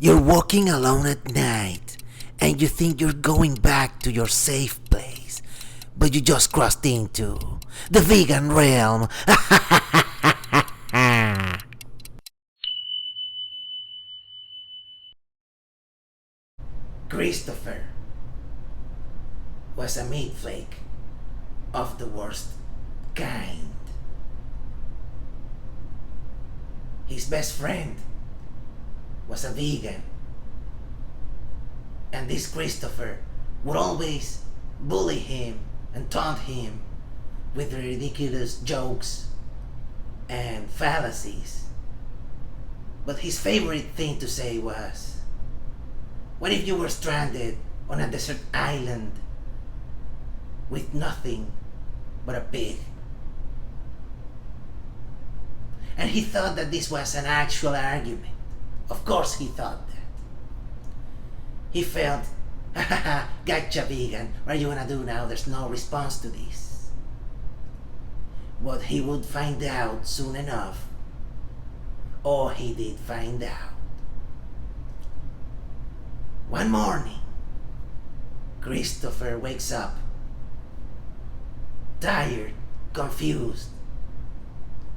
You're walking alone at night and you think you're going back to your safe place, but you just crossed into the vegan realm. Christopher was a meat flake of the worst kind. His best friend was a vegan, and this Christopher would always bully him and taunt him with ridiculous jokes and fallacies. But his favorite thing to say was, what if you were stranded on a desert island with nothing but a pig? And he thought that this was an actual argument. Of course he thought that. He felt, ha ha ha, gotcha vegan, what are you gonna do now? There's no response to this. But he would find out soon enough. Or he did find out. One morning, Christopher wakes up, tired, confused,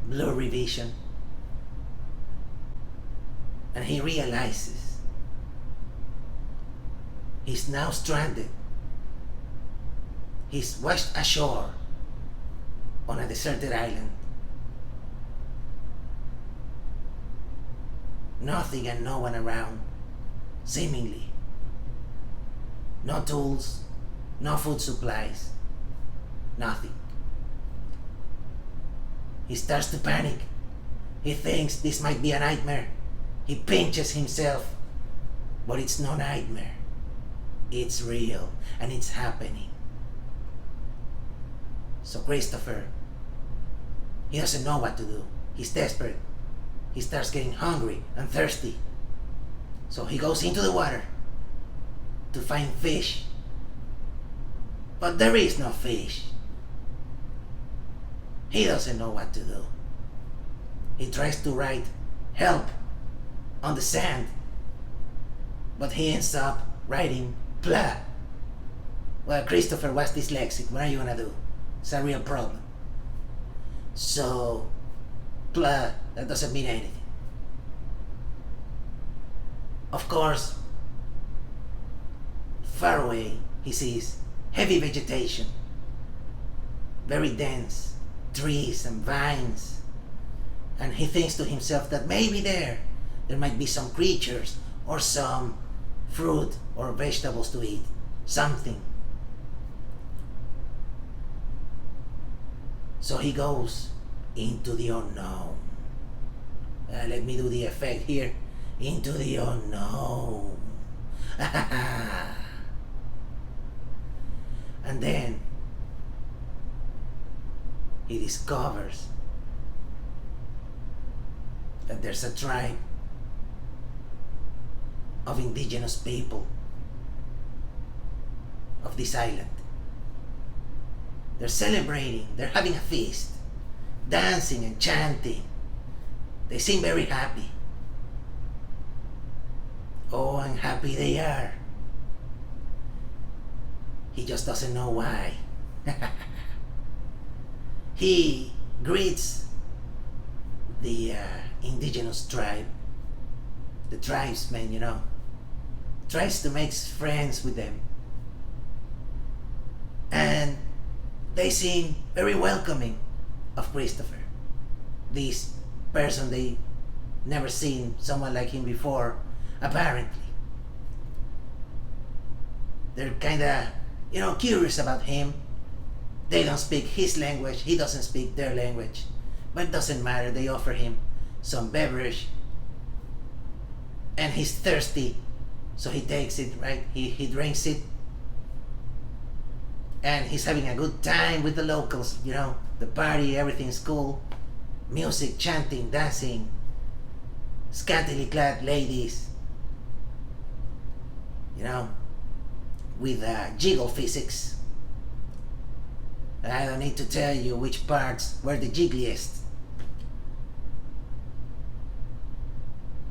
blurry vision, and he realizes he's now stranded. He's washed ashore on a deserted island. Nothing and no one around, seemingly. No tools, no food supplies, nothing. He starts to panic. He thinks this might be a nightmare. He pinches himself, but it's no nightmare. It's real and it's happening. So Christopher, he doesn't know what to do. He's desperate. He starts getting hungry and thirsty. So he goes into the water to find fish. But there is no fish. He doesn't know what to do. He tries to write help on the sand, but he ends up writing blah. Well, Christopher was dyslexic. What are you gonna do? It's a real problem. So, blah, that doesn't mean anything. Of course, far away, he sees heavy vegetation, very dense, trees and vines, and he thinks to himself that maybe there might be some creatures or some fruit or vegetables to eat, something. So he goes into the unknown. Let me do the effect here. Into the unknown. And then he discovers that there's a tribe of indigenous people of this island. They're celebrating, they're having a feast, dancing and chanting. They seem very happy. Oh, and happy they are. He just doesn't know why. He greets the indigenous tribe, the tribesmen, tries to make friends with them. And they seem very welcoming of Christopher. This person, they never seen someone like him before, apparently. They're kinda, curious about him. They don't speak his language, he doesn't speak their language. But it doesn't matter, they offer him some beverage. And he's thirsty, so he takes it, right? He drinks it. And he's having a good time with the locals, the party, everything's cool. Music, chanting, dancing, scantily clad ladies, with jiggle physics. I don't need to tell you which parts were the jiggliest.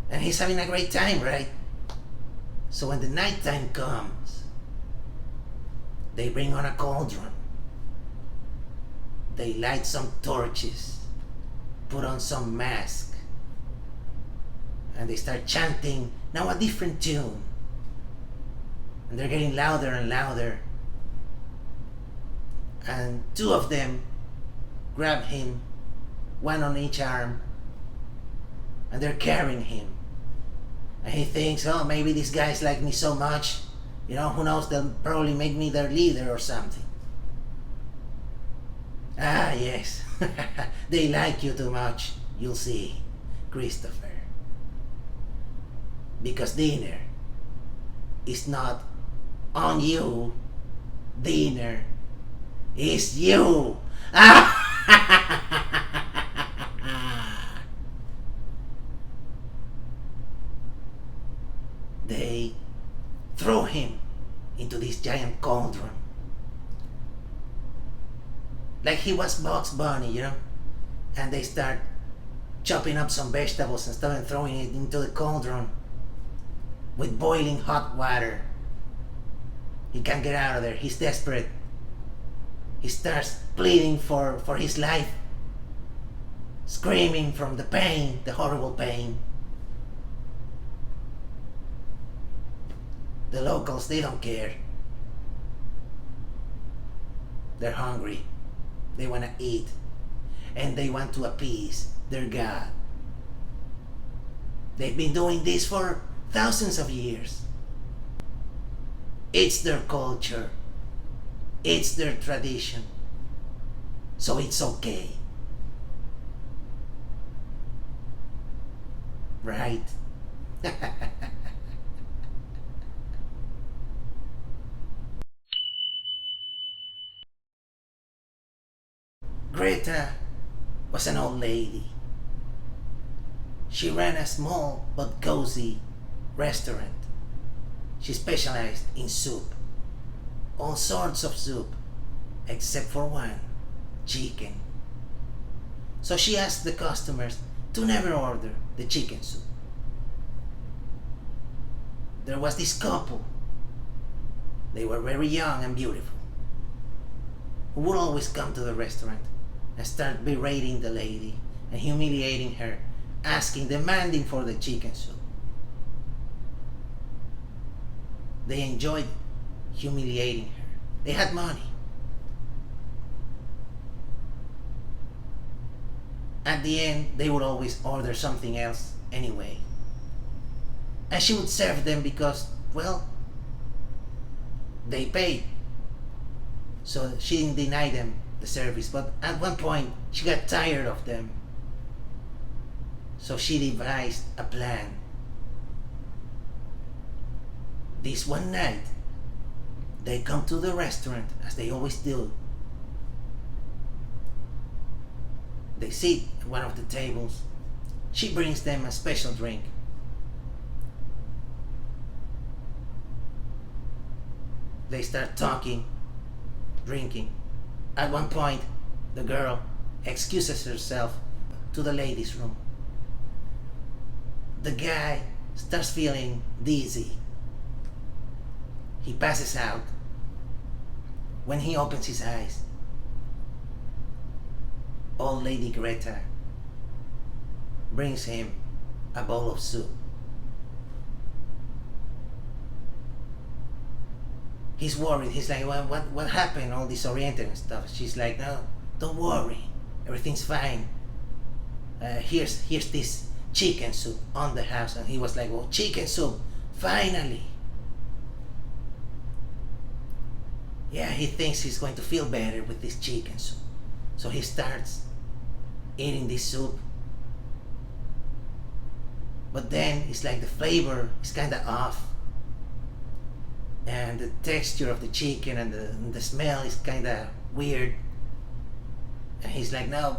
And he's having a great time, right? So when the nighttime comes, they bring on a cauldron. They light some torches, put on some mask, and they start chanting now a different tune. And they're getting louder and louder. And two of them grab him, one on each arm, and they're carrying him. And he thinks, oh, maybe these guys like me so much, you know, who knows, they'll probably make me their leader or something. Ah, yes, they like you too much, you'll see, Christopher. Because dinner is not on you, dinner is you. They throw him into this giant cauldron like he was Bugs Bunny, you know, and they start chopping up some vegetables and stuff and throwing it into the cauldron with boiling hot water. He can't get out of there. He's desperate. He starts pleading for his life, screaming from the pain, the horrible pain. The locals, they don't care. They're hungry. They want to eat. And they want to appease their God. They've been doing this for thousands of years. It's their culture. It's their tradition. So it's okay. Right? Greta was an old lady. She ran a small but cozy restaurant. She specialized in soup. All sorts of soup, except for one, chicken. So she asked the customers to never order the chicken soup. There was this couple. They were very young and beautiful, who would always come to the restaurant and start berating the lady and humiliating her, asking, demanding for the chicken soup. They enjoyed humiliating her. They had money. At the end, they would always order something else anyway. And she would serve them because, well, they paid. So she didn't deny them the service. But at one point, she got tired of them. So she devised a plan. This one night, they come to the restaurant, as they always do. They sit at one of the tables. She brings them a special drink. They start talking, drinking. At one point, the girl excuses herself to the ladies' room. The guy starts feeling dizzy. He passes out. When he opens his eyes, old lady Greta brings him a bowl of soup. He's worried. He's like, well, what happened? All disoriented and stuff. She's like, no, don't worry. Everything's fine. Here's this chicken soup on the house. And he was like, well, chicken soup, finally. Yeah, he thinks he's going to feel better with this chicken soup. So he starts eating this soup. But then it's like the flavor is kind of off. And the texture of the chicken and the smell is kind of weird. And he's like, no,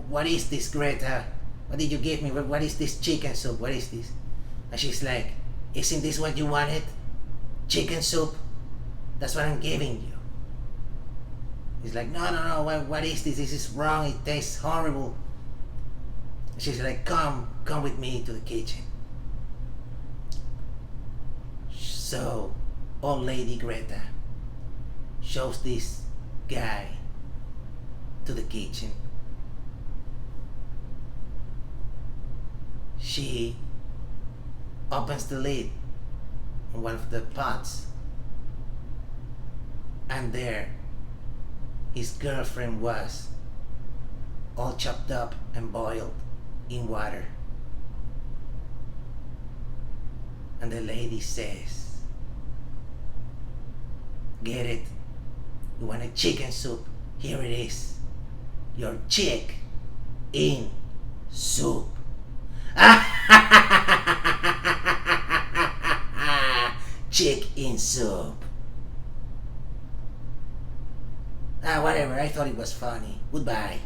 what is this, Greta? What did you give me? What is this chicken soup? What is this? And she's like, isn't this what you wanted? Chicken soup? That's what I'm giving you. He's like, no, what is this? This is wrong. It tastes horrible. And she's like, come with me to the kitchen. So, old lady Greta shows this guy to the kitchen. She opens the lid on one of the pots, and there his girlfriend was, all chopped up and boiled in water. And the lady says, "Get it? You want a chicken soup? Here it is. Your chick in soup." Chick in soup. Whatever, I thought it was funny. Goodbye.